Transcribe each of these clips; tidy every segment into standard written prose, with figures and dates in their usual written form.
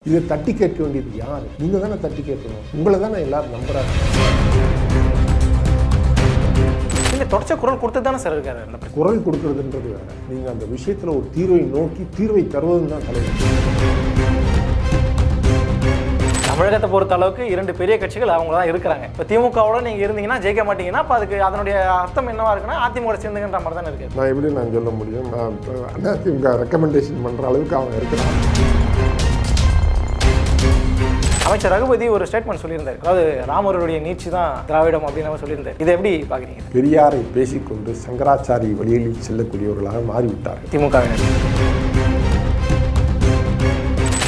இதை தட்டி கேட்க வேண்டியது யார்? நீங்கள் தானே தட்டி கேட்கணும். உங்களை தானே எல்லாரும் நம்புறாங்க. தொடர்ச்ச குரல் கொடுத்து தானே சார் இருக்காரு. குரல் கொடுக்கறதுன்றது வேற. நீங்கள் அந்த விஷயத்தில் ஒரு தீர்வை நோக்கி தீர்வை தருவதுன்னு தான் தலைவர். தமிழகத்தை பொறுத்த அளவுக்கு 2 பெரிய கட்சிகள் அவங்க தான் இருக்கிறாங்க. இப்போ திமுகவோட நீங்கள் இருந்தீங்கன்னா ஜெயிக்க மாட்டீங்கன்னா அப்போ அதுக்கு அதனுடைய அர்த்தம் என்னவா இருக்குன்னா அதிமுக சேர்ந்துங்கிற மாதிரி தானே இருக்குது. நான் எப்படி நான் சொல்ல முடியும்? நான் அதிமுக ரெக்கமெண்டேஷன் பண்ணுற அளவுக்கு அவங்க இருக்கிறாங்க. அமைச்சர் ரகுபதி ஒரு ஸ்டேட்மெண்ட் சொல்லியிருந்தார். அதாவது ராமருடைய நீட்சி தான் திராவிடம் அப்படின்னு சொல்லியிருந்தார். இதை எப்படி பார்க்குறீங்க? பெரியாரை பேசிக்கொண்டு சங்கராச்சாரி வழியில் செல்லக்கூடியவர்களாக மாறிவிட்டார் திமுகவினர்.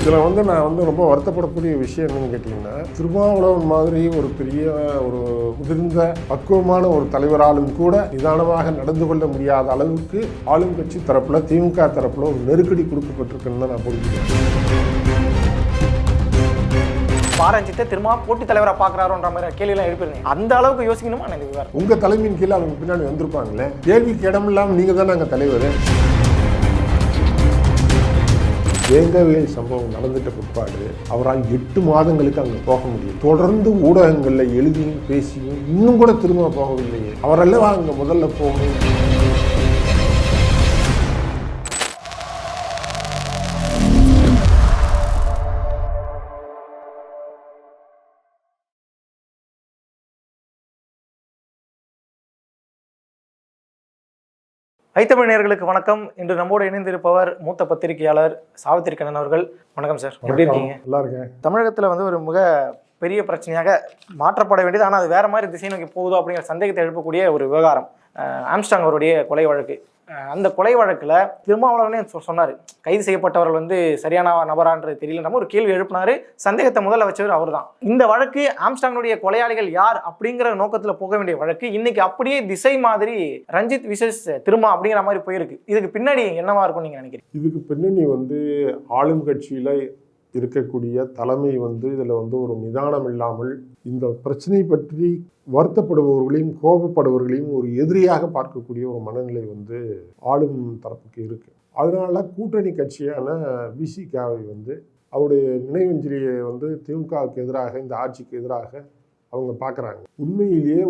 இதில் நான் ரொம்ப வருத்தப்படக்கூடிய விஷயம் என்னன்னு கேட்டிங்கன்னா, திருமாவளவன் மாதிரி ஒரு பெரிய ஒரு முதிர்ந்த பக்குவமான ஒரு தலைவராலும் கூட நிதானமாக நடந்து கொள்ள முடியாத அளவுக்கு ஆளும் கட்சி தரப்புல திமுக தரப்புல ஒரு நெருக்கடி கொடுக்கப்பட்டிருக்குன்னு தான் நான் புரிஞ்சுக்கிறேன். பாரஞ்சித்தை திரும்ப போட்டி தலைவராக பார்க்குறாரோன்ற மாதிரி கேள்வியெல்லாம் எழுப்பிருந்தீங்க. அந்த அளவுக்கு யோசிக்கணுமா? எனக்கு உங்கள் தலைமையின் கீழே அவங்க பின்னாடி வந்திருப்பாங்களே. கேள்விக்கு இடம் இல்லாமல் நீங்கள் தான் நாங்கள் தலைவர். வேங்கவேல் சம்பவம் நடந்துட்ட பிற்பாடு அவரால் 8 மாதங்களுக்கு அங்கே போக முடியும். தொடர்ந்து ஊடகங்களில் எழுதியும் பேசியும் இன்னும் கூட திரும்ப போகவில்லையே. அவரெல்லாம் அங்கே முதல்ல போகணும். ஐத்தமிழ் நேயர்களுக்கு வணக்கம். இன்று நம்மோடு இணைந்திருப்பவர் மூத்த பத்திரிகையாளர் சாவித்திரி கண்ணன் அவர்கள். வணக்கம் சார், எப்படி இருக்கீங்க? நல்லா இருக்கேன். தமிழகத்தில் ஒரு மிக பெரிய பிரச்சனையாக மாற்றப்பட வேண்டியது, ஆனால் அது வேற மாதிரி திசை நோக்கி போகுதோ அப்படிங்கிற சந்தேகத்தை எழுப்பக்கூடிய ஒரு விவகாரம் ஆம்ஸ்ட்ராங் அவருடைய கொலை வழக்கு. அந்த கொலை வழக்கில் திருமாவளவனே சொன்னார், கைது செய்யப்பட்டவர்கள் சரியான நபரான்றது தெரியல. நம்ம ஒரு கேள்வி எழுப்பினாரு. சந்தேகத்தை முதல்ல வச்சவர் அவர் தான். இந்த வழக்கு ஆம்ஸ்ட்ராங்குடைய கொலையாளிகள் யார் அப்படிங்கிற நோக்கத்தில் போக வேண்டிய வழக்கு இன்னைக்கு அப்படியே திசை மாதிரி ரஞ்சித் விசஸ் திருமா அப்படிங்கிற மாதிரி போயிருக்கு. இதுக்கு பின்னாடி என்னவா இருக்கும் நீங்க நினைக்கிறீங்க? இதுக்கு பின்னணி ஆளும் கட்சியில இருக்கக்கூடிய தலைமை இதில் ஒரு நிதானம் இல்லாமல் இந்த பிரச்சனை பற்றி வருத்தப்படுபவர்களையும் கோபப்படுபவர்களையும் ஒரு எதிரியாக பார்க்கக்கூடிய ஒரு மனநிலை ஆளும் தரப்புக்கு இருக்கு. அதனால கூட்டணி கட்சியான விசிகாவை அவருடைய நினைவஞ்சலியை திமுகவுக்கு எதிராக, இந்த ஆட்சிக்கு எதிராக அவங்க பார்க்குறாங்க. உண்மையிலேயே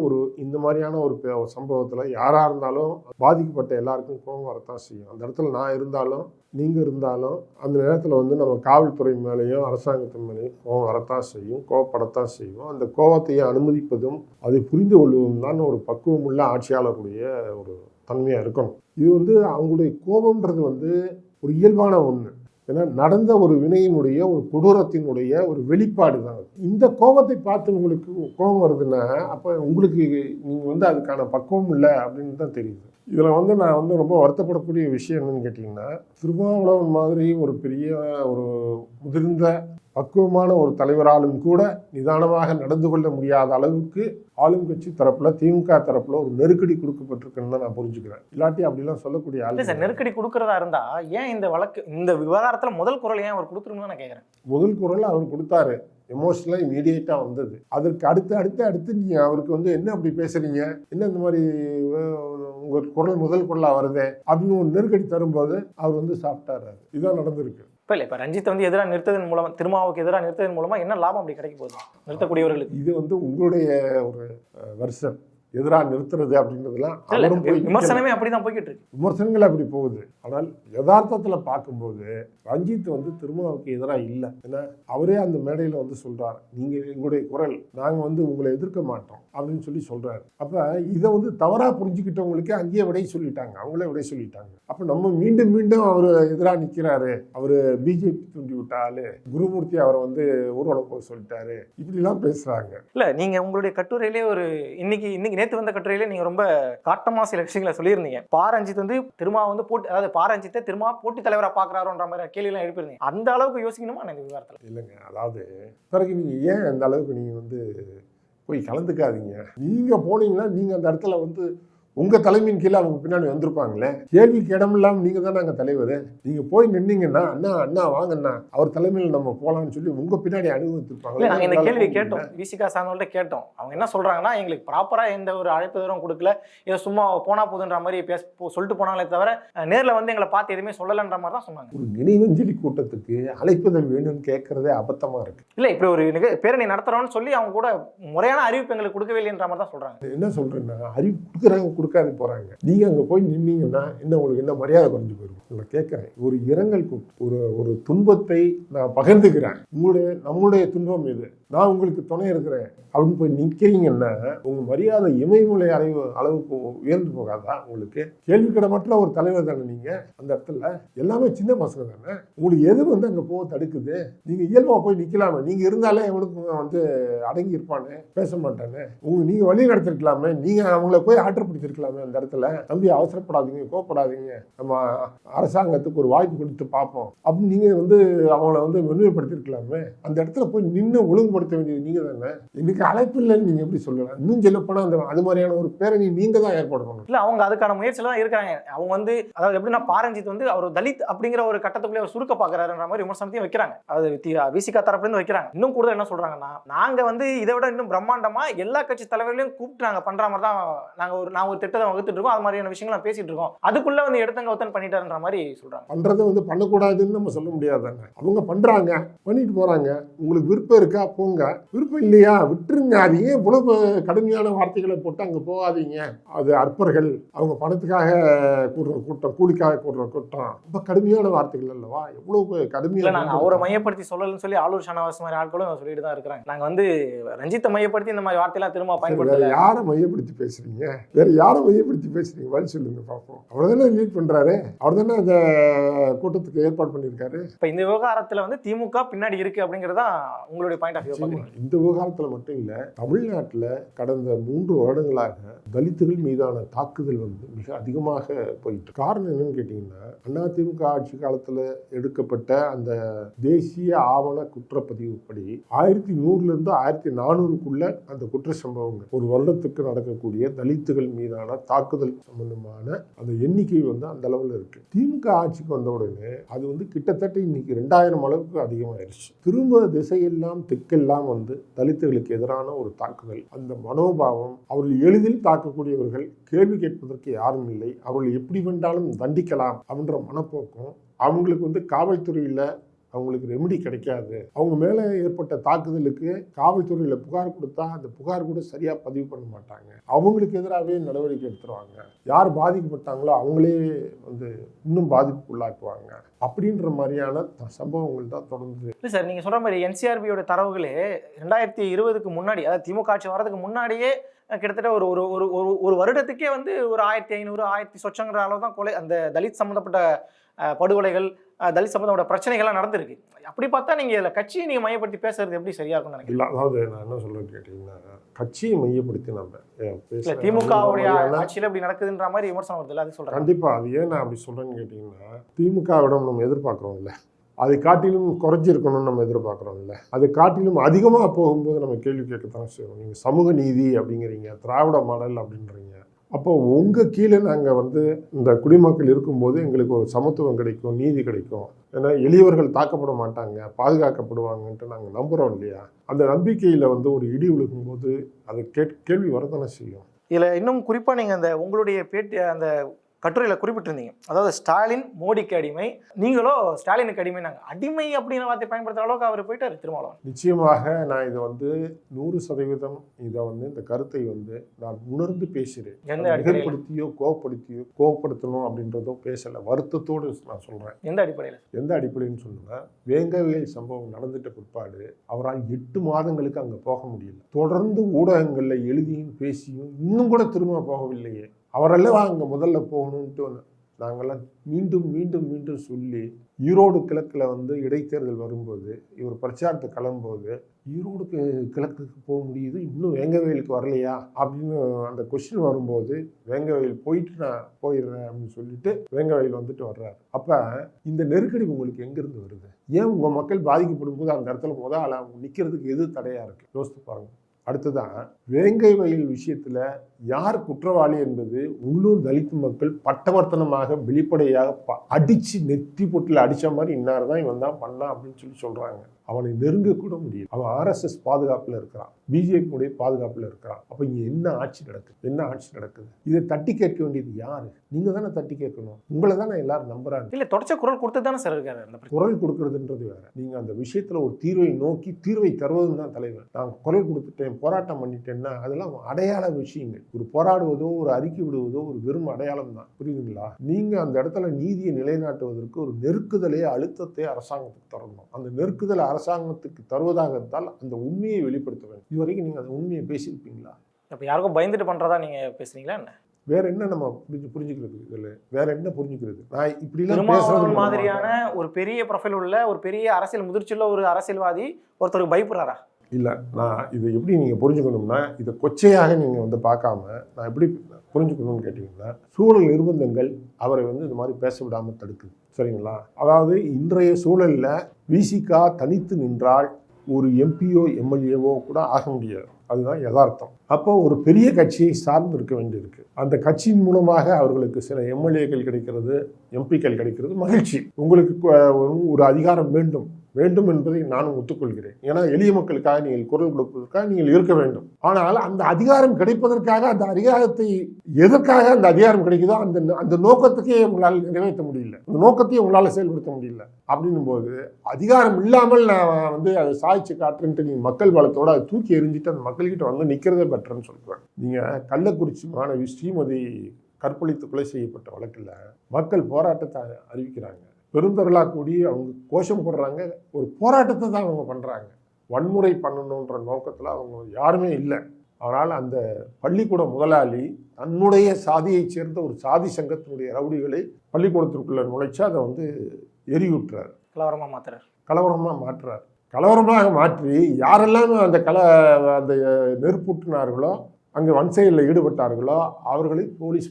இந்த மாதிரியான ஒரு சம்பவத்தில் யாராக இருந்தாலும் பாதிக்கப்பட்ட எல்லாருக்கும் கோபம் வரத்தான் செய்யும். அந்த இடத்துல நான் இருந்தாலும் நீங்கள் இருந்தாலும் அந்த நேரத்தில் நம்ம காவல்துறை மேலேயும் அரசாங்கத்தின் மேலேயும் கோபம் வரத்தான் செய்யும், கோபப்படத்தான் செய்யும். அந்த கோபத்தையே அனுமதிப்பதும் அதை புரிந்து கொள்வதும் தான் ஒரு பக்குவமுள்ள ஆட்சியாளருடைய ஒரு தன்மையாக இருக்கணும். இது அவங்களுடைய கோபம்ன்றது ஒரு இயல்பான ஒன்று. ஏன்னா நடந்த ஒரு வினையினுடைய ஒரு கொடூரத்தினுடைய ஒரு வெளிப்பாடு தான். இந்த கோபத்தை பார்த்து உங்களுக்கு கோபம் வருதுன்னா அப்போ உங்களுக்கு நீங்கள் அதுக்கான பக்குவம் இல்லை அப்படின்னு தான் தெரியுது. இதில் நான் ரொம்ப வருத்தப்படக்கூடிய விஷயம் என்னன்னு கேட்டிங்கன்னா, திருமாவளவன் மாதிரி ஒரு பெரிய ஒரு முதிர்ந்த பக்குவமான ஒரு தலைவராலும் கூட நிதானமாக நடந்து கொள்ள முடியாத அளவுக்கு ஆளும் கட்சி தரப்புல திமுக தரப்புல ஒரு நெருக்கடி கொடுக்கப்பட்டிருக்குன்னு தான் நான் புரிஞ்சுக்கிறேன். இல்லாட்டி அப்படிலாம் சொல்லக்கூடிய ஆளு சார். நெருக்கடி கொடுக்கறதா இருந்தா ஏன் இந்த வழக்கு, இந்த விவகாரத்துல முதல் குரல் ஏன் அவர் கொடுத்துருன்னு நான் கேட்குறேன். முதல் குரல் அவர் கொடுத்தாரு, எமோஷனலாக இமீடியட்டாக வந்தது. அதற்கு அடுத்து நீங்கள் அவருக்கு என்ன அப்படி பேசுறீங்க, என்ன இந்த மாதிரி உங்கள் குரல் முதல் குரலாக வருதே அப்படின்னு ஒரு நெருக்கடி தரும்போது அவர் சாப்பிட்டாரு. இதுதான் நடந்திருக்கு. இப்போ ரஞ்சித்தை எதிராக நிறுத்ததன் மூலமா, திருமாவுக்கு எதிராக நிறுத்ததன் மூலமா என்ன லாபம் அப்படி கிடைக்க போகுது நிறுத்தக்கூடியவர்களுக்கு? இது உங்களுடைய ஒரு வருஷம் எதிராக நிறுத்துறது அப்படின்றதுலாம் விமர்சனமே அப்படிதான் போய்கிட்டு இருக்கு. விமர்சனங்கள் அப்படி போகுது. ஆனால் யதார்த்தத்தில் பார்க்கும்போது ரஞ்சித் திருமாவுக்கு எதிராக இல்லை. ஏன்னா அவரே அந்த மேடையில் சொல்றாரு, நீங்க எங்களுடைய குரல், நாங்கள் உங்களை எதிர்க்க மாட்டோம் அப்படின்னு சொல்றாரு. அப்ப இதை தவறாக புரிஞ்சுக்கிட்டவங்களுக்கு அங்கேயே விடை சொல்லிட்டாங்க, அவங்களே விடை சொல்லிட்டாங்க. அப்ப நம்ம மீண்டும் மீண்டும் அவர் எதிராக நிற்கிறாரு, அவரு பிஜேபி தூண்டி விட்டாலு, குருமூர்த்தி அவரை ஊர்வலம் போக சொல்லிட்டாரு, இப்படிலாம் பேசுறாங்க. இல்ல நீங்க உங்களுடைய கட்டுரையிலே ஒரு இன்னைக்கு நேற்று வந்த கட்டுரையில நீங்க ரொம்ப காட்டமா சில விஷயங்களை சொல்லியிருந்தீங்க. பாரஞ்சித் திருமா போட்டி, அதாவது பாரஞ்சித்தை திருமா போட்டி தலைவராக பார்க்குறாரோன்ற மாதிரி கேள்வியெல்லாம் எழுப்பியிருந்தீங்க. அந்த அளவுக்கு யோசிக்கணுமா இந்த விவகாரத்தில்? இல்லைங்க, அதாவது பிறகு நீங்க ஏன் அந்த அளவுக்கு நீங்க போய் கலந்துக்காதீங்க. நீங்க போனீங்கன்னா நீங்க அந்த இடத்துல உங்கள் தலைமையின் கீழே அவங்க பின்னாடி வந்திருப்பாங்களே. கேள்விக்கு இடம் இல்லாமல் நீங்கள் தானே அங்கே தலைவர். நீங்கள் போய் நின்னீங்கன்னா அண்ணா அண்ணா வாங்கண்ணா அவர் தலைமையில் நம்ம போகலான்னு சொல்லி உங்கள் பின்னாடி அனுபவித்திருப்பாங்க. நாங்கள் இந்த கேள்வி கேட்டோம், விசிகா சார்ந்தவங்கள்ட்ட கேட்டோம். அவங்க என்ன சொல்கிறாங்கன்னா, எங்களுக்கு ப்ராப்பராக எந்த ஒரு அழைப்பு தூரம் கொடுக்கல, இதை சும்மா போனா போதுன்ற மாதிரி சொல்லிட்டு போனாங்களே தவிர நேரில் வந்து எங்களை பார்த்து எதுவுமே சொல்லலைன்ற மாதிரி தான் சொன்னாங்க. ஒரு நினைவஞ்சலி கூட்டத்துக்கு அழைப்புதல் வேணும்னு கேட்கறதே அபத்தமாக இருக்கு. இல்லை, இப்படி ஒரு பேரணி நடத்துகிறோன்னு சொல்லி அவங்க கூட முறையான அறிவிப்பு எங்களுக்கு கொடுக்கவே இல்லைன்ற மாதிரி தான் சொல்கிறாங்க. என்ன சொல்கிறேன்னா, அறிவிப்பு கொடுக்குறாங்க, கொடுக்காது போகிறாங்க. நீங்கள் அங்கே போய் நின்னீங்கன்னா என்ன உங்களுக்கு என்ன மரியாதை குறைஞ்சி போயிடும். நான் கேட்குறேன், ஒரு இரங்கல் ஒரு துன்பத்தை நான் பகிர்ந்துக்கிறேன், நம்முடைய துன்பம் இது, நான் உங்களுக்கு துணை இருக்கிறேன் அப்படின்னு போய் நிற்கிறீங்கன்னா உங்கள் மரியாதை இமயமலை அளவுக்கு உயர்ந்து போகாதா? உங்களுக்கு கேள்வி கிடமற்ற ஒரு தலைவர் தானே நீங்கள். அந்த இடத்துல எல்லாமே சின்ன பசங்க தானே. உங்களுக்கு எது வந்து அங்கே போக தடுக்குது? நீங்கள் இயல்பாக போய் நிற்கலாமே. நீங்கள் இருந்தாலே எவனுக்கு வந்து அடங்கி இருப்பானே, பேச மாட்டானே. நீங்கள் வழி நடத்திருக்கலாமே, நீங்கள் அவங்கள போய் ஆற்றப்படுத்திருக்கலாமே. அந்த இடத்துல தம்பி அவசரப்படாதீங்க, கோப்படாதீங்க, நம்ம அரசாங்கத்துக்கு ஒரு வாய்ப்பு கொடுத்து பார்ப்போம் அப்படின்னு நீங்கள் வந்து அவங்கள வந்து மென்மைப்படுத்திருக்கலாமே. அந்த இடத்துல போய் நின்று ஒழுங்குபடுத்த வேண்டியது நீங்கள் தானே. இன்னைக்கு அழைப்பு இல்லைன்னு நீங்கள் எப்படி சொல்லலாம்? இன்னும் சொல்ல போனால் அது மாதிரியான ஒரு பேரணி நீங்கள் தான் ஏற்பாடு பண்ணணும். இல்லை, அவங்க அதுக்கான முயற்சியில் தான் இருக்காங்க. அவங்க வந்து அதாவது எப்படின்னா, பாரஞ்சித் வந்து அவர் தலித் அப்படிங்கிற ஒரு கட்டத்துக்குள்ளே அவர் சுருக்க பார்க்குறாருன்ற மாதிரி விமர்சனத்தையும் வைக்கிறாங்க. அது விசிகா தரப்புலேருந்து வைக்கிறாங்க. இன்னும் கூடுதல் என்ன சொல்கிறாங்கன்னா, நாங்கள் வந்து இதை விட இன்னும் பிரம்மாண்டமாக எல்லா கட்சி தலைவர்களையும் கூப்பிட்டு நாங்கள் பண்ணுற மாதிரி தான் நாங்கள் ஒரு திட்டத்தை வகுத்துட்டு இருக்கோம். அது மாதிரியான விஷயங்கள் பேசிட்டு இருக்கோம். அதுக்குள்ளே வந்து எடுத்தங்க ஒத்தன் பண்ணிட்டாருன்ற மாதிரி சொல்கிறாங்க. பண்ணுறதை வந்து பண்ணக்கூடாதுன்னு நம்ம சொல்ல முடியாது தானே. அவங்க பண்ணுறாங்க, பண்ணிட்டு போகிறாங்க. உங்களுக்கு விருப்பம் இருக்கா போங்க, விருப்பம் இல்லையா விட்டுருங்க. அது ஏன் இவ்வளவு கடுமையான வார்த்தைகளை போட்டு அங்கே போகாதீங்க. அது அற்பர்கள், அவங்க பணத்துக்காக கூடுற கூட்டம், கூலிக்காக கூடுற கூட்டம். ரொம்ப கடுமையான வார்த்தைகள் அல்லவா? எவ்வளவு கடுமையாக. நாங்கள் அவரை மையப்படுத்தி சொல்லலன்னு சொல்லி ஆளூர் ஷானவாஸ் மாதிரி ஆட்களும் சொல்லிட்டு தான் இருக்கிறாங்க. நாங்கள் வந்து ரஞ்சித்தை மையப்படுத்தி இந்த மாதிரி வார்த்தையெல்லாம் திரும்ப பயன்படுத்தல. யாரை மையப்படுத்தி பேசுறீங்க? வேற யாரை மையப்படுத்தி பேசுறீங்க? வழி சொல்லுங்க பார்ப்போம். அவர் தானே லீட் பண்றாரு, அவர் தானே அந்த கூட்டத்துக்கு ஏற்பாடு பண்ணியிருக்காரு. இப்போ இந்த விவகாரத்தில் வந்து திமுக பின்னாடி இருக்கு அப்படிங்கிறதா உங்களுடைய பாயிண்ட் ஆஃப் வியூ. இந்த விவகாரத்தில் மட்டும் இல்லை, தமிழ்நாட்டில் கடந்த 3 வருடங்களாக தலித்துகள் மீதான தாக்குதல் வந்து மிக அதிகமாக போயிட்டு. காரணம் என்னன்னு கேட்டீங்கன்னா, அதிமுக ஆட்சி காலத்தில் எடுக்கப்பட்ட அந்த தேசிய ஆவண குற்றப்பதிவுப்படி 1100 1400க்குள்ள அந்த குற்ற சம்பவங்கள், ஒரு வருடத்துக்கு நடக்கக்கூடிய தலித்துகள் மீதான தாக்குதல் சம்பந்தமான அந்த எண்ணிக்கை வந்து அந்த அளவில் இருக்கு. திமுக ஆட்சிக்கு வந்த உடனே அது வந்து கிட்டத்தட்ட இன்னைக்கு 2000 அளவுக்கு அதிகமாயிருச்சு. திரும்ப திசையெல்லாம் தெற்கெல்லாம் வந்து தலித்துகளுக்கு எதிரான ஒரு தாக்குதல். அந்த மனோபாவம், அவர்கள் எளிதில் தாக்கக்கூடியவர்கள், கேள்வி கேட்பதற்கு யாரும் இல்லை, அவர்கள் எப்படி வேண்டாலும் தண்டிக்கலாம் அப்படின்ற மனப்போக்கம் அவங்களுக்கு வந்து காவல்துறையில் அவங்களுக்கு ரெமெடி கிடைக்காது. அவங்க மேலே ஏற்பட்ட தாக்குதலுக்கு காவல்துறையில் புகார் கொடுத்தா அந்த புகார் கூட சரியாக பதிவு பண்ண மாட்டாங்க. அவங்களுக்கு எதிராகவே நடவடிக்கை எடுத்துருவாங்க. யார் பாதிக்கப்பட்டாங்களோ அவங்களே வந்து இன்னும் பாதிப்புக்கு உள்ளாக்குவாங்க. அப்படின்ற மாதிரியான சம்பவங்கள் தான் தொடர்ந்து. இல்லை சார், நீங்கள் சொல்கிற மாதிரி என்சிஆர்பியோட தரவுகளே 2020க்கு முன்னாடி, அதாவது திமுக ஆட்சி வரதுக்கு முன்னாடியே கிட்டத்தட்ட ஒரு வருடத்துக்கே வந்து ஒரு 1500 1000 சொச்சங்கிற அளவு தான் கொலை, அந்த தலித் சம்மந்தப்பட்ட படுகொலைகள், தலித் சம்பந்தப்பட்ட பிரச்சனைகள்லாம் நடந்திருக்கு. அப்படி பார்த்தா நீங்கள் இதில் கட்சியை நீங்கள் மையப்படுத்தி பேசுறது எப்படி சரியா இருக்கும்னு நினைக்கிறேன்? இல்லை, அதாவது நான் என்ன சொல்றேன்னு கேட்டீங்கன்னா, கட்சியை மையப்படுத்தி நம்ம பேச திமுகவுடைய ஆட்சியில் இப்படி நடக்குதுன்ற மாதிரி விமர்சனம் வருது. அது சொல்கிறேன். கண்டிப்பாக. அது ஏன் நான் அப்படி சொல்கிறேன்னு கேட்டிங்கன்னா, திமுகவிடம் நம்ம எதிர்பார்க்குறோம்ல, அதை காட்டிலும் குறைஞ்சிருக்கணும்னு நம்ம எதிர்பார்க்குறோம்ல, அதை காட்டிலும் அதிகமாக போகும்போது நம்ம கேள்வி கேட்கத்தான் செய்வோம். நீங்கள் சமூக நீதி அப்படிங்கிறீங்க, திராவிட மாடல் அப்படின்றீங்க. அப்போ உங்கள் கீழே நாங்கள் வந்து இந்த குடிமக்கள் இருக்கும்போது எங்களுக்கு ஒரு சமத்துவம் கிடைக்கும், நீதி கிடைக்கும், ஏன்னா எளியவர்கள் தாக்கப்பட மாட்டாங்க, பாதுகாக்கப்படுவாங்கன்ட்டு நாங்கள் நம்புகிறோம் இல்லையா? அந்த நம்பிக்கையில் வந்து ஒரு இடி விழுகும்போது அது கேள்வி வரதானே செய்யும். இதில் இன்னும் குறிப்பாக நீங்கள் அந்த உங்களுடைய பேட்டி அந்த கட்டுரையில் குறிப்பிட்டிருந்தீங்க, அதாவது ஸ்டாலின் மோடிக்கு அடிமை, நீங்களோ ஸ்டாலினுக்கு அடிமை. நாங்கள் அடிமை அப்படிங்கிற வார்த்தை பயன்படுத்துகிற அளவுக்கு அவர் போயிட்டார் திருமாவளவன். நிச்சயமாக நான் இதை வந்து 100% இதை வந்து இந்த கருத்தை வந்து நான் உணர்ந்து பேசுகிறேன். மிகப்படுத்தியோ கோவப்படுத்தணும் அப்படின்றதோ பேசலை, வருத்தத்தோடு நான் சொல்கிறேன். எந்த அடிப்படைன்னு சொன்னால், வேங்கவேல் சம்பவம் நடந்துட்ட பிற்பாடு அவரால் 8 மாதங்களுக்கு அங்கே போக முடியல. தொடர்ந்து ஊடகங்களில் எழுதியும் பேசியும் இன்னும் கூட திரும்ப போகவில்லையே. அவரெல்லாம் அங்கே முதல்ல போகணுன்ட்டு நாங்கள்லாம் மீண்டும் மீண்டும் மீண்டும் சொல்லி, ஈரோடு கிழக்கில் வந்து இடைத்தேர்தல் வரும்போது இவர் பிரச்சாரத்தை கிளம்பும்போது, ஈரோடு கிழக்குக்கு போக முடியுது, இன்னும் வேங்கவேலுக்கு வரலையா அப்படின்னு அந்த கொஸ்டின் வரும்போது, வேங்கவேல் போயிட்டு நான் போயிடுறேன் அப்படின்னு சொல்லிட்டு வேங்கவேல் வந்துட்டு வர்றாரு. அப்போ இந்த நெருக்கடி உங்களுக்கு எங்கேருந்து வருது? ஏன் உங்கள் மக்கள் பாதிக்கப்படும் போது அந்த இடத்துல முதல்ல நிற்கிறதுக்கு எது தடையாக இருக்குது? யோசித்து பாருங்கள். அடுத்ததான், வேங்கை வயல் விஷயத்தில் யார் குற்றவாளி என்பது உள்ளூர் தலித் மக்கள் பட்டவர்த்தனமாக வெளிப்படையாக அடிச்சு நெத்தி பொட்டில் அடிச்ச மாதிரி இன்னார் தான் இவன் தான் பண்ணா அப்படின்னு சொல்றாங்க. அவனை நெருங்க கூட முடியல. அவன் RSS பாதுகாப்புல இருக்கிறான், பிஜேபியுடைய பாதுகாப்புல இருக்கிறான். அப்ப இங்க என்ன ஆட்சி நடக்குது? இதை தட்டி கேட்க வேண்டியது யாரு? நீங்க தானே தட்டி கேட்கணும். உங்களை தானே எல்லாரும் நம்புறாங்க. இல்ல தொடர்ச்சி குரல் கொடுத்து தானே சார் இருக்காரு. குரல் கொடுக்கறதுன்றது வேற. நீங்க அந்த விஷயத்துல ஒரு தீர்வை நோக்கி தீர்வை தருவதும் தான் தலைவர். நான் குரல் கொடுத்துட்டேன், போராட்டம் பண்ணிட்டேன்னா அதெல்லாம் அடையாள விஷயங்கள். ஒரு போராடுவதோ ஒரு அறிக்கை விடுவதோ ஒரு வெறும் அடையாளம் தான். புரியுதுங்களா? நீங்க அந்த இடத்துல நீதியை நிலைநாட்டுவதற்கு ஒரு நெருக்குதலே அழுத்தத்தை அரசாங்கத்துக்கு தரணும். அந்த நெருக்குதல் அரசாங்கத்துக்கு தருவதாக இருந்தால் அந்த உண்மையை வெளிப்படுத்த வேண்டும். இதுவரைக்கும் நீங்க அந்த உண்மையை பேசியிருப்பீங்களா? அப்ப யாருக்கும் பயந்துட்டு பண்றதா நீங்க பேசுறீங்களா என்ன? வேற என்ன நம்ம புரிஞ்சுக்கிறது? இதுல வேற என்ன புரிஞ்சுக்கிறது? நான் இப்படி திருமாவளவன் மாதிரியான ஒரு பெரிய ப்ரொஃபைல் உள்ள ஒரு பெரிய அரசியல் முதிர்ச்சியுள்ள ஒரு அரசியல்வாதி ஒருத்தருக்கு பயப்படுறாரா? இல்ல, நான் இதை எப்படி நீங்க புரிஞ்சுக்கணும்னா, இதை கொச்சையாக நீங்க பார்க்காம நான் எப்படி புரிஞ்சுக்கணும்னு கேட்டீங்கன்னா, சூழல் நிர்பந்தங்கள் அவரை இந்த மாதிரி பேச விடாம தடுக்குது. சரிங்களா? அதாவது இன்றைய சூழல்ல விசிகா தனித்து நின்றால் ஒரு எம்பியோ எம்எல்ஏவோ கூட ஆக முடியாது. அதுதான் யதார்த்தம். அப்போ ஒரு பெரிய கட்சியை சார்ந்து இருக்க வேண்டியிருக்கு. அந்த கட்சியின் மூலமாக அவர்களுக்கு சில எம்எல்ஏக்கள் கிடைக்கிறது, எம்பிக்கள் கிடைக்கிறது, மகிழ்ச்சி. உங்களுக்கு ஒரு அதிகாரம் வேண்டும் என்பதை நானும் ஒத்துக்கொள்கிறேன். ஏன்னா எளிய மக்களுக்காக நீங்கள் குரல் கொடுப்பதற்காக நீங்கள் இருக்க வேண்டும். ஆனால் அந்த அதிகாரம் கிடைப்பதற்காக அந்த அதிகாரத்தை எதற்காக அந்த அதிகாரம் கிடைக்குதோ அந்த நோக்கத்துக்கே உங்களால் நிறைவேற்ற முடியல, அந்த நோக்கத்தையும் உங்களால் செயல்படுத்த முடியல. அப்படின்னும் போது அதிகாரம் இல்லாமல் நான் அதை சாய்ச்சி காட்டுறேன்ட்டு நீங்கள் மக்கள் பலத்தோடு அதை தூக்கி எறிஞ்சிட்டு அந்த மக்கள்கிட்ட நிற்கிறதே பெட்டர்ன்னு சொல்லுவேன். நீங்கள் கள்ளக்குறிச்சி மாணவி ஸ்ரீமதி கற்பழித்து கொலை செய்யப்பட்ட வழக்கில் மக்கள் போராட்டத்தை அறிவிக்கிறாங்க. பெருந்தொருளாக கூடி அவங்க கோஷம் போடுறாங்க. ஒரு போராட்டத்தை தான் அவங்க பண்ணுறாங்க. வன்முறை பண்ணணுன்ற நோக்கத்தில் அவங்க யாருமே இல்லை. ஆனால் அந்த பள்ளிக்கூட முதலாளி தன்னுடைய சாதியைச் சேர்ந்த ஒரு சாதி சங்கத்தினுடைய ரவுடிகளை பள்ளிக்கூடத்திற்குள்ள நுழைச்சு அதை எரிவிட்டுறாரு, கலவரமாக மாற்றுறார். கலவரமாக மாற்றி யாரெல்லாம் அந்த நெருப்பூட்டினார்களோ, அங்கே வன்செயலில் ஈடுபட்டார்களோ அவர்களை போலீஸ்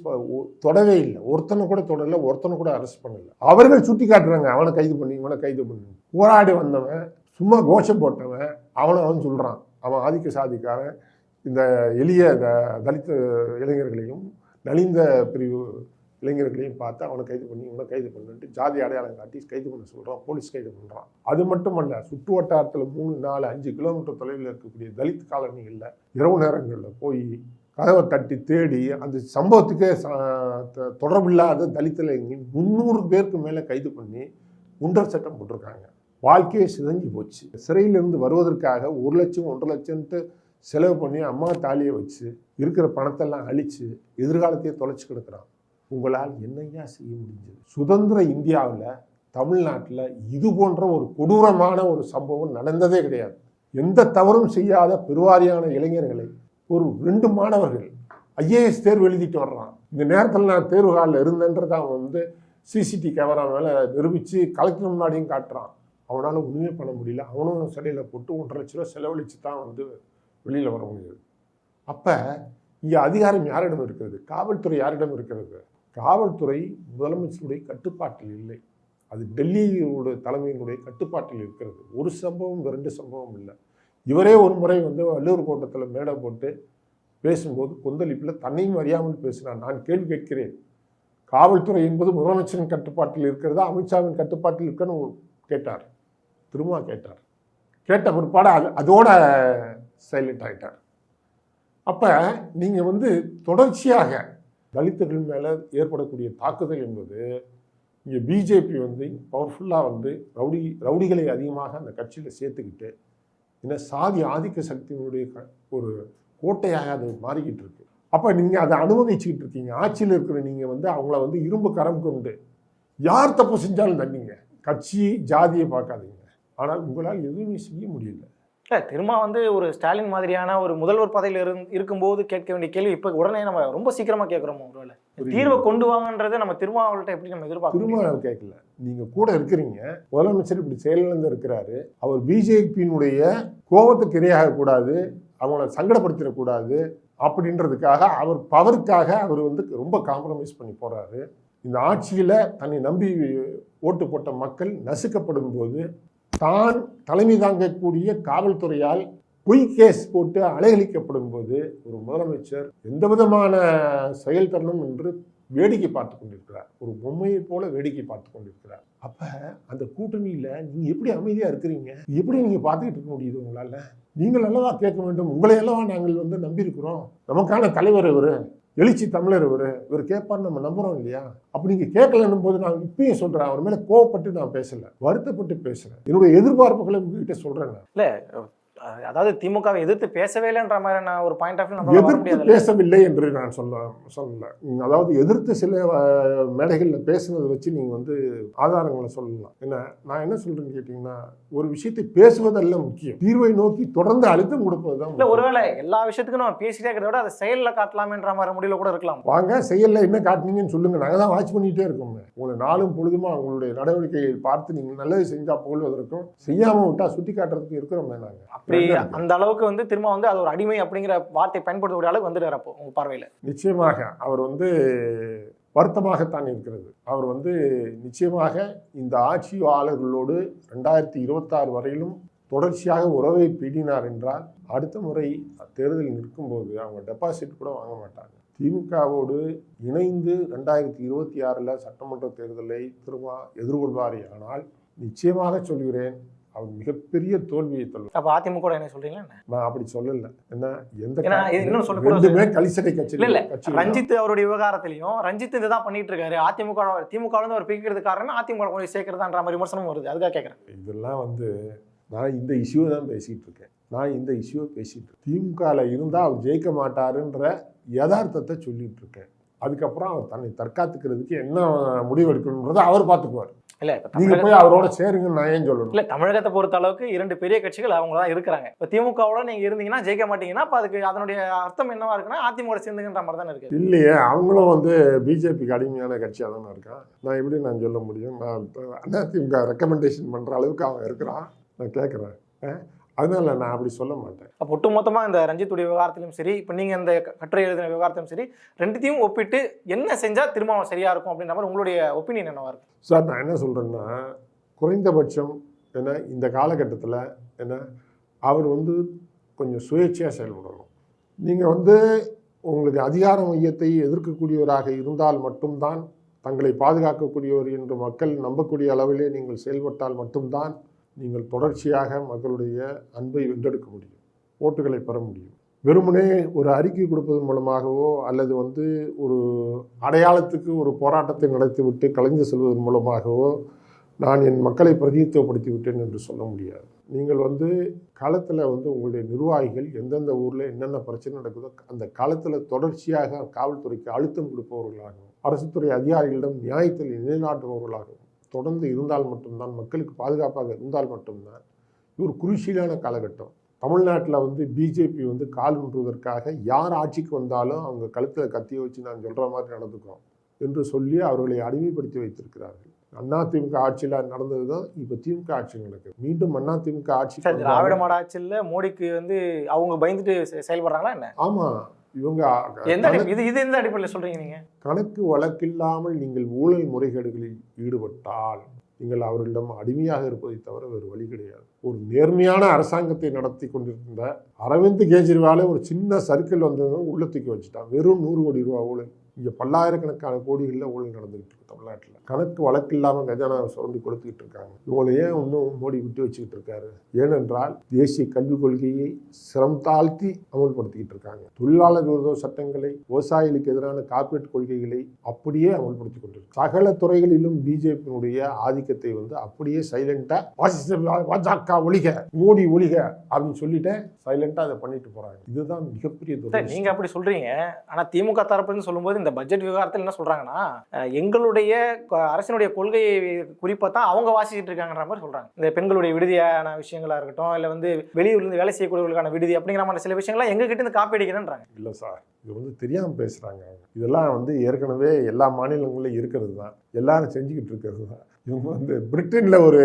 தொடவே இல்லை. ஒருத்தனை கூட தொடரல, ஒருத்தனை கூட அரெஸ்ட் பண்ணல. அவர்கள் சுட்டி காட்டுறாங்க, அவனை கைது பண்ணி. போராடி வந்தவன், சும்மா கோஷம் போட்டவன், அவன் சொல்கிறான் அவன் ஆதிக்க சாதிக்காரன். இந்த எளிய தலித் இளைஞர்களையும் நலிந்த பிரிவு இளைஞர்களையும் பார்த்து அவனை கைது பண்ணிட்டு ஜாதி அடையாளம் காட்டி கைது பண்ண சொல்கிறான், போலீஸ் கைது பண்ணுறான். அது மட்டுமல்ல, சுற்று வட்டாரத்தில் 3, 4, 5 கிலோமீட்டர் தொலைவில் இருக்கக்கூடிய தலித் காலனிகளில் இரவு நேரங்களில் போய் கதவை தட்டி தேடி அந்த சம்பவத்துக்கே தொடர்பில்லாத தலித் இளைஞர்கள் 300 பேருக்கு மேலே கைது பண்ணி குண்டர் சட்டம் போட்டிருக்காங்க. வாழ்க்கையை சிதைஞ்சு போச்சு. சிறையிலிருந்து வருவதற்காக 1 லட்சம் 1.5 லட்சம்ட்டு செலவு பண்ணி அம்மா தாலியை வச்சு இருக்கிற பணத்தெல்லாம் அழித்து எதிர்காலத்தையே தொலைச்சி கிடக்கிறான். உங்களால் என்னையா செய்ய முடிஞ்சது? சுதந்திர இந்தியாவில் தமிழ்நாட்டில் இது போன்ற ஒரு கொடூரமான ஒரு சம்பவம் நடந்ததே கிடையாது. எந்த தவறும் செய்யாத பெருவாரியான இளைஞர்களை ஒரு 2 மாணவர்கள் IAS தேர்வு எழுதிட்டு வர்றான். இந்த நேரத்தில் நான் தேர்வு காலில் இருந்தேன்றதை அவன் CCTV கேமரா மேலே நிரூபித்து கலெக்டர் முன்னாடியும் காட்டுறான். அவனால் ஒன்றுமே பண்ண முடியல. அவனும் சிலையில் போட்டு 1.5 லட்ச ரூபா செலவழித்து தான் வெளியில் வர முடியாது. அப்போ இங்கே அதிகாரம் யாரிடம் இருக்கிறது? காவல்துறை யாரிடம் இருக்கிறது? காவல்துறை முதலமைச்சருடைய கட்டுப்பாட்டில் இல்லை. அது டெல்லியோட தலைமையினுடைய கட்டுப்பாட்டில் இருக்கிறது. ஒரு சம்பவம் 2 சம்பவம் இல்லை. இவரே ஒரு முறை வள்ளுவர் கோட்டத்தில் மேடை போட்டு பேசும்போது கொந்தளிப்பில் தன்னையும் அறியாமல் பேசினார். நான் கேள்வி கேட்கிறேன், காவல்துறை என்பது முதலமைச்சரின் கட்டுப்பாட்டில் இருக்கிறதா அமித்ஷாவின் கட்டுப்பாட்டில் இருக்குன்னு கேட்டார். திரும்ப கேட்ட பிற்பாடு அதோட சைலண்ட் ஆகிட்டார். அப்போ நீங்கள் தொடர்ச்சியாக தலித்துகள் மேலே ஏற்படக்கூடிய தாக்குதல் என்பது இங்கே பிஜேபி பவர்ஃபுல்லாக ரவுடிகளை அதிகமாக அந்த கட்சியில் சேர்த்துக்கிட்டு இந்த சாதி ஆதிக்க சக்தியினுடைய ஒரு கோட்டையாக அது மாறிக்கிட்டு இருக்கு. அப்போ நீங்கள் அதை அனுமதிச்சுக்கிட்டு இருக்கீங்க. ஆட்சியில் இருக்கிற நீங்கள் அவங்கள இரும்பு கரம் கொண்டு யார் தப்பு செஞ்சாலும் தண்டிங்க, கட்சி ஜாதியை பார்க்காதீங்க. ஆனால் உங்களால் எதுவுமே செய்ய முடியல. திரும்ப ஒரு ஸ்டாலின் மாதிரியான ஒரு முதல்வர் பதவியில் இருக்கும்போது கேட்க வேண்டிய கேள்வி இப்போ உடனே நம்ம ரொம்ப சீக்கிரமா கேட்குறோம். ஒருவேளை தீர்வை கொண்டு வாங்கன்றதை நம்ம திருமாவளவன்ட்ட எப்படி நம்ம எதிர்பார்க்க? திரும்ப கேட்கல. நீங்க கூட இருக்கிறீங்க, முதலமைச்சர் இப்படி செயலிழந்து இருக்கிறாரு. அவர் பிஜேபியினுடைய கோபத்துக்கு இரையாக கூடாது, அவங்கள சங்கடப்படுத்திடக்கூடாது அப்படின்றதுக்காக அவர் பவருக்காக அவர் ரொம்ப காம்ப்ரமைஸ் பண்ணி போறாரு. இந்த ஆட்சியில தன்னை நம்பி ஓட்டு போட்ட மக்கள் நசுக்கப்படும் போது தான் தலைமை தாங்கக்கூடிய காவல்துறையால் பொய் கேஸ் போட்டு அலையளிக்கப்படும் போது ஒரு முதலமைச்சர் எந்த விதமான செயல்திறனும் என்று வேடிக்கை பார்த்து கொண்டிருக்கிறார். ஒரு பொம்மையை போல வேடிக்கை பார்த்து கொண்டிருக்கிறார். அப்ப அந்த கூட்டணியில நீங்க எப்படி அமைதியா இருக்கிறீங்க? எப்படி நீங்க பார்த்துக்கிட்டு இருக்க முடியுது உங்களால? நீங்கள் அல்லவா கேட்க வேண்டும். உங்களை அல்லவா நாங்கள் நம்பியிருக்கிறோம். நமக்கான தலைவர் இவரு, எழுச்சி தமிழர் இவர் கேட்பான்னு நம்ம நம்புறோம் இல்லையா? அப்ப நீங்க கேட்கலன்னும் போது நான் இப்பயும் சொல்றேன், அவர் மேல கோவப்பட்டு நான் பேசல, வருத்தப்பட்டு பேசுறேன். என்னுடைய எதிர்பார்ப்புகளை உங்ககிட்ட சொல்றேன். இல்ல அதாவது திமுகவை எதிர்த்து பேசவே இல்லைன்ற மாதிரியான ஒரு பாயிண்ட் ஆஃப் வியூ எதிர்த்து பேசவில்லை என்று நான் சொல்லல. அதாவது எதிர்த்து சில மேடைகளில் பேசுனதை வச்சு நீங்க ஆதாரங்களை சொல்லலாம். நான் என்ன சொல்றேன்னு கேட்டீங்கன்னா, ஒரு விஷயத்தை பேசுவதல்ல முக்கியம், தீர்வை நோக்கி தொடர்ந்து அழுத்தம் கொடுப்பதுதான். இல்ல ஒருவேளை எல்லா விஷயத்துக்கும் நம்ம பேசிட்டே இருக்கிறத விட அதை செயல்ல காட்டலாம்ன்ற மாதிரி முடிவுல கூட இருக்கலாம். வாங்க செயல்ல என்ன காட்டினீங்கன்னு சொல்லுங்க, நாங்க தான் வாட்ச் பண்ணிட்டே இருக்கோம். உங்களை நாளும் பொழுதுமா உங்களுடைய நடவடிக்கையை பார்த்து நீங்க நல்லது செஞ்சா புகழ்வதற்கும், செய்யாம விட்டா சுட்டி காட்டுறதுக்கு இருக்கிறோம். நாங்க அப்படி அந்த அளவுக்கு திரும்ப அது ஒரு அடிமை அப்படிங்கிற வார்த்தை பயன்படுத்தக்கூடிய அளவுக்கு வந்துட்டு அப்போ உங்க பார்வையில நிச்சயமாக அவர் வருத்தமாகத்தான் இருக்கிறது. அவர் நிச்சயமாக இந்த ஆட்சியாளர்களோடு 2026 வரையிலும் தொடர்ச்சியாக உறவை பீடினார் என்றால் அடுத்த முறை தேர்தலில் நிற்கும்போது அவங்க டெபாசிட் கூட வாங்க மாட்டாங்க. திமுகவோடு இணைந்து 2026 சட்டமன்ற தேர்தலை திரும்ப எதிர்கொள்வாரே ஆனால் நிச்சயமாக சொல்கிறேன், அவர் மிகப்பெரிய தோல்வியை தள்ளும். அப்ப அதிமுக என்ன சொல்றீங்களா? நான் அப்படி சொல்லல. எந்த கலிசடை கட்சி இல்ல ரஞ்சித் அவருடைய விவகாரத்திலையும் ரஞ்சித் இதுதான் பண்ணிட்டு இருக்காரு, திமுக அவர் பிரிக்கிறதுக்கு காரணம் அதிமுக கொண்டு சேர்க்கிறதான்ற மாதிரி விமர்சனம் வருது. அதுக்காக கேட்கறேன். இதெல்லாம் நான் இந்த இஷ்யூ தான் பேசிட்டு இருக்கேன். திமுகல இருந்தா அவர் ஜெயிக்க மாட்டாருன்ற யதார்த்தத்தை சொல்லிட்டு இருக்கேன். அதுக்கப்புறம் அவர் தன்னை தற்காத்துக்கிறதுக்கு என்ன முடிவு எடுக்கணும்ன்றதை அவர் பார்த்துக்குவார். இல்ல நீங்க போய் அவரோட சேருங்க நான் ஏன் சொல்லணும். இல்ல தமிழகத்தை பொறுத்த அளவுக்கு 2 பெரிய கட்சிகள் அவங்க தான் இருக்கிறாங்க. இப்ப திமுகவோட நீங்க இருந்தீங்கன்னா ஜெயிக்க மாட்டீங்கன்னா அப்ப அதுக்கு அதனுடைய அர்த்தம் என்னவா இருக்குன்னா அதிமுக சேர்ந்துங்கிற மாதிரி தானே இருக்கு. இல்லையே, அவங்களும் பிஜேபிக்கு அடிமையான கட்சியாக தானே இருக்கான். நான் எப்படி நான் சொல்ல முடியும்? நான் அதிமுக ரெக்கமெண்டேஷன் பண்ற அளவுக்கு அவன் இருக்கிறான். நான் கேட்குறேன், அதனால நான் அப்படி சொல்ல மாட்டேன். அப்போ ஒட்டுமொத்தமாக இந்த ரஞ்சித்துடைய விவகாரத்திலும் சரி, இப்போ நீங்கள் இந்த கட்டுரை எழுதின விவகாரத்திலும் சரி, ரெண்டுத்தையும் ஒப்பிட்டு என்ன செஞ்சால் திரும்ப சரியாக இருக்கும் அப்படின்ற மாதிரி உங்களுடைய ஒப்பீனியன் என்னவா இருக்கும்? சார், நான் என்ன சொல்கிறேன்னா, குறைந்தபட்சம் இந்த காலகட்டத்தில் அவர் கொஞ்சம் சுயேட்சையாக செயல்படணும். நீங்கள் உங்களுக்கு அதிகார மையத்தை எதிர்க்கக்கூடியவராக இருந்தால் மட்டும்தான், தங்களை பாதுகாக்கக்கூடியவர் என்று மக்கள் நம்பக்கூடிய அளவிலே நீங்கள் செயல்பட்டால் மட்டும்தான் நீங்கள் தொடர்ச்சியாக மக்களுடைய அன்பை வென்றெடுக்க முடியும், ஓட்டுகளை பெற முடியும். வெறுமனே ஒரு அறிக்கை கொடுப்பதன் மூலமாகவோ அல்லது ஒரு அடையாளத்துக்கு ஒரு போராட்டத்தை நடத்திவிட்டு கலைந்து செல்வதன் மூலமாகவோ நான் என் மக்களை பிரதிநிதித்துவப்படுத்தி விட்டேன் என்று சொல்ல முடியாது. நீங்கள் களத்தில் உங்களுடைய நிர்வாகிகள் எந்தெந்த ஊரில் என்னென்ன பிரச்சனை நடக்குதோ அந்த களத்தில் தொடர்ச்சியாக காவல்துறைக்கு அழுத்தம் கொடுப்பவர்களாகவும் அரசுத்துறை அதிகாரிகளிடம் நியாயத்தை நிலைநாட்டுபவர்களாகவும் தொடர்ந்து இருந்தால் மட்டும்தான், மக்களுக்கு பாதுகாப்பாக இருந்தால் மட்டும்தான். இது ஒரு குருஷியலான காலகட்டம். தமிழ்நாட்டில் பிஜேபி கால் ஊன்றுவதற்காக யார் ஆட்சிக்கு வந்தாலும் அவங்க கழுத்தில் கத்தியை வச்சு நான் சொல்கிற மாதிரி நடந்துக்கிறோம் என்று சொல்லி அவர்களை அடிமைப்படுத்தி வைத்திருக்கிறார்கள். அதிமுக ஆட்சியில் நடந்தது தான் இப்போ திமுக ஆட்சி நடக்குது. மீண்டும் அதிமுக ஆட்சி திராவிட மாடல் ஆட்சியில் மோடிக்கு அவங்க பயந்துட்டு செயல்படுறாங்களா என்ன? ஆமாம், இவங்க எந்த அடிப்படையில் சொல்றீங்க? நீங்க கணக்கு வழக்கில்லாமல் நீங்கள் ஊழல் முறைகேடுகளில் ஈடுபட்டால் நீங்கள் அவர்களிடம் அடிமையாக இருப்பதை தவிர வேறு வழி கிடையாது. ஒரு நேர்மையான அரசாங்கத்தை நடத்தி கொண்டிருந்த அரவிந்த் கெஜ்ரிவாலை ஒரு சின்ன சர்க்கிள் உள்ள தூக்கி வச்சுட்டான். வெறும் 100 கோடி ரூபா ஊழல். இங்கே பல்லாயிரக்கணக்கான கோடிகளில் ஊழல் நடந்துகிட்டு இருக்கு தமிழ்நாட்டில். கணக்கு வழக்கு இல்லாமல் கஜானாவை சுரண்டி கொடுத்துக்கிட்டு இருக்காங்க. இவங்களை ஏன் இன்னும் மோடி விட்டு வச்சுக்கிட்டு இருக்காரு? ஏனென்றால் தேசிய கல்விக் கொள்கையை சிரம் தாழ்த்தி அமல்படுத்திக்கிட்டு இருக்காங்க. தொழிலாளர் விரோத சட்டங்களை, விவசாயிகளுக்கு எதிரான கார்ப்பரேட் கொள்கைகளை அப்படியே அமல்படுத்தி கொண்டிருக்கு. சகல துறைகளிலும் பிஜேபியினுடைய ஆதிக்கத்தை அப்படியே சைலண்டா பாஜக ஒழிக, மோடி ஒழிக அப்படின்னு சொல்லிட்டு சைலண்டா அதை பண்ணிட்டு போறாங்க. இதுதான் மிகப்பெரிய துறை. நீங்க அப்படி சொல்றீங்க. ஆனா திமுக தரப்புன்னு சொல்லும்போது இந்த பட்ஜெட் விவகாரத்தில் என்ன சொல்றாங்கன்னா, எங்களுடைய அரசினுடைய கொள்கையை குறிப்பா தான் அவங்க வாசிச்சுட்டு இருக்காங்கன்ற மாதிரி சொல்றாங்க. இந்த பெண்களுடைய விடுதியான விஷயங்களா இருக்கட்டும், இல்ல வெளியூர்ல இருந்து வேலை செய்யக்கூடியவர்களுக்கான விடுதி அப்படிங்கிற மாதிரி சில விஷயங்கள்லாம் எங்க கிட்ட இருந்து காப்பி அடிக்கிறேன்றாங்க. இல்ல சார், இது தெரியாம பேசுறாங்க. இதெல்லாம் ஏற்கனவே எல்லா மாநிலங்களிலும் இருக்கிறது தான், எல்லாரும் செஞ்சுக்கிட்டு இருக்கிறது தான். இவங்க பிரிட்டன்ல ஒரு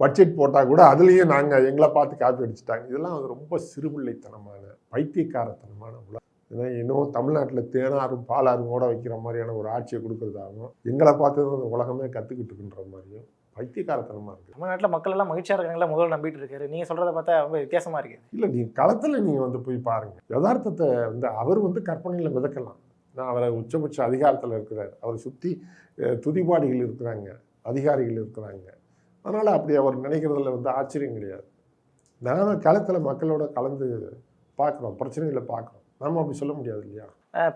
பட்ஜெட் போட்டா கூட அதுலயும் எங்களை பார்த்து காப்பி அடிச்சுட்டாங்க. இதெல்லாம் ரொம்ப சிறுபிள்ளைத்தனமான, பைத்தியக்காரத்தனமான உலகம். ஏன்னா இன்னும் தமிழ்நாட்டில் தேனாரும் பாலாரும் ஓட வைக்கிற மாதிரியான ஒரு ஆட்சியை கொடுக்கறதாகவும், எங்களை பார்த்து அந்த உலகமே கற்றுக்கிட்டு இருக்குன்ற மாதிரியும் பைத்தியக்காரத்தனமாக இருக்குது. தமிழ்நாட்டில் மக்கள் எல்லாம் மகிழ்ச்சியாக இருக்காங்களா முதல்ல நம்பிட்டு இருக்காரு. நீங்கள் சொல்கிறத பார்த்தா ரொம்ப வித்தியாசமாக இருக்குது. இல்லை, நீங்கள் களத்தில் நீங்கள் வந்து போய் பாருங்கள். யதார்த்தத்தை வந்து அவர் வந்து கற்பனையில் மிதக்கலாம். நான் அவரை உச்சபட்ச அதிகாரத்தில் இருக்கிறார், அவரை சுற்றி துதிபாடிகள் இருக்கிறாங்க, அதிகாரிகள் இருக்கிறாங்க. அதனால் அப்படி அவர் நினைக்கிறதுல வந்து ஆச்சரியம் கிடையாது. நாம் களத்தில் மக்களோட கலந்து பார்க்குறோம், பிரச்சனைகளை பார்க்குறோம். நாம் அப்படி சொல்ல முடியாது இல்லையா?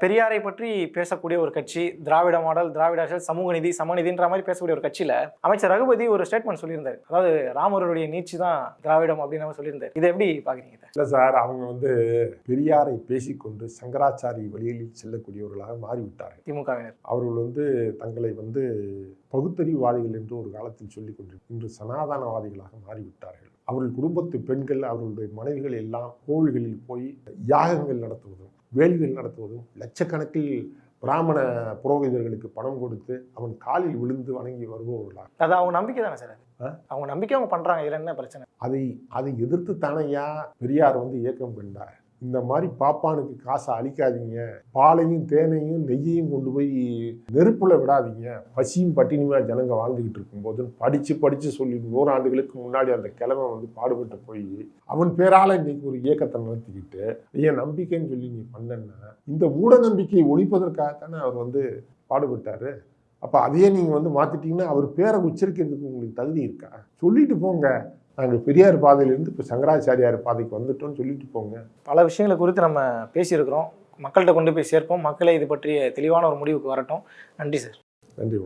பெரியாரை பற்றி பேசக்கூடிய ஒரு கட்சி, திராவிட மாடல், திராவிட அரசியல், சமூக நீதி, சமநீதின்ற மாதிரி பேசக்கூடிய ஒரு கட்சியில் அமைச்சர் ரகுபதி ஒரு ஸ்டேட்மெண்ட் சொல்லியிருந்தார். அதாவது ராமருடைய நீட்சி தான் திராவிடம் அப்படின்னு சொல்லியிருந்தார். இதை எப்படி பார்க்குறீங்க? இல்லை சார், அவங்க வந்து பெரியாரை பேசிக்கொண்டு சங்கராச்சாரி வழியில் செல்லக்கூடியவர்களாக மாறிவிட்டார்கள் திமுகவினர். அவர்கள் வந்து தங்களை வந்து பகுத்தறிவாதிகள் என்று ஒரு காலத்தில் சொல்லிக் கொண்டு இன்று சனாதனவாதிகளாக மாறிவிட்டார்கள். அவர்கள் குடும்பத்து பெண்கள், அவர்களுடைய மனைவிகள் எல்லாம் கோவில்களில் போய் யாகங்கள் நடத்துவதும் வேள்விகள் நடத்துவதும் லட்சக்கணக்கில் பிராமண புரோகிதர்களுக்கு பணம் கொடுத்து அவன் காலில் விழுந்து வணங்கி வருபவர்களாக. அது அவங்க நம்பிக்கை தானே சார்? அவங்க நம்பிக்கை அவங்க பண்ணுறாங்க. இதில் என்ன பிரச்சனை? அதை எதிர்த்து தானையா பெரியார் வந்து இயக்கம் கண்டார். இந்த மாதிரி பாப்பானுக்கு காசை அழிக்காதீங்க, பாலையும் தேனையும் நெய்யையும் கொண்டு போய் நெருப்புல விடாதீங்க, பசியும் பட்டினியுமா ஜனங்க வாழ்ந்துகிட்டு இருக்கும்போது படிச்சு சொல்லி 100 ஆண்டுகளுக்கு முன்னாடி அந்த கிழமை வந்து பாடுபட்டு போய் அவன் பேரால இன்னைக்கு ஒரு இயக்கத்தை நடத்திக்கிட்டு என் நம்பிக்கைன்னு சொல்லி நீ பண்ணன்னா இந்த மூட நம்பிக்கையை ஒழிப்பதற்காகத்தானே அவர் வந்து பாடுபட்டாரு. அப்போ அதையே நீங்கள் வந்து மாற்றிட்டீங்கன்னா அவர் பேரை உச்சரிக்கிறதுக்கு உங்களுக்கு தகுதி இருக்கா? சொல்லிட்டு போங்க, நாங்கள் பெரியார் பாதையிலேருந்து இப்போ சங்கராச்சாரியார் பாதைக்கு வந்துட்டோம்னு சொல்லிட்டு போங்க. பல விஷயங்களை குறித்து நம்ம பேசியிருக்கிறோம். மக்கள்கிட்ட கொண்டு போய் சேர்ப்போம். மக்களை இது பற்றிய தெளிவான ஒரு முடிவுக்கு வரட்டும். நன்றி சார். நன்றி.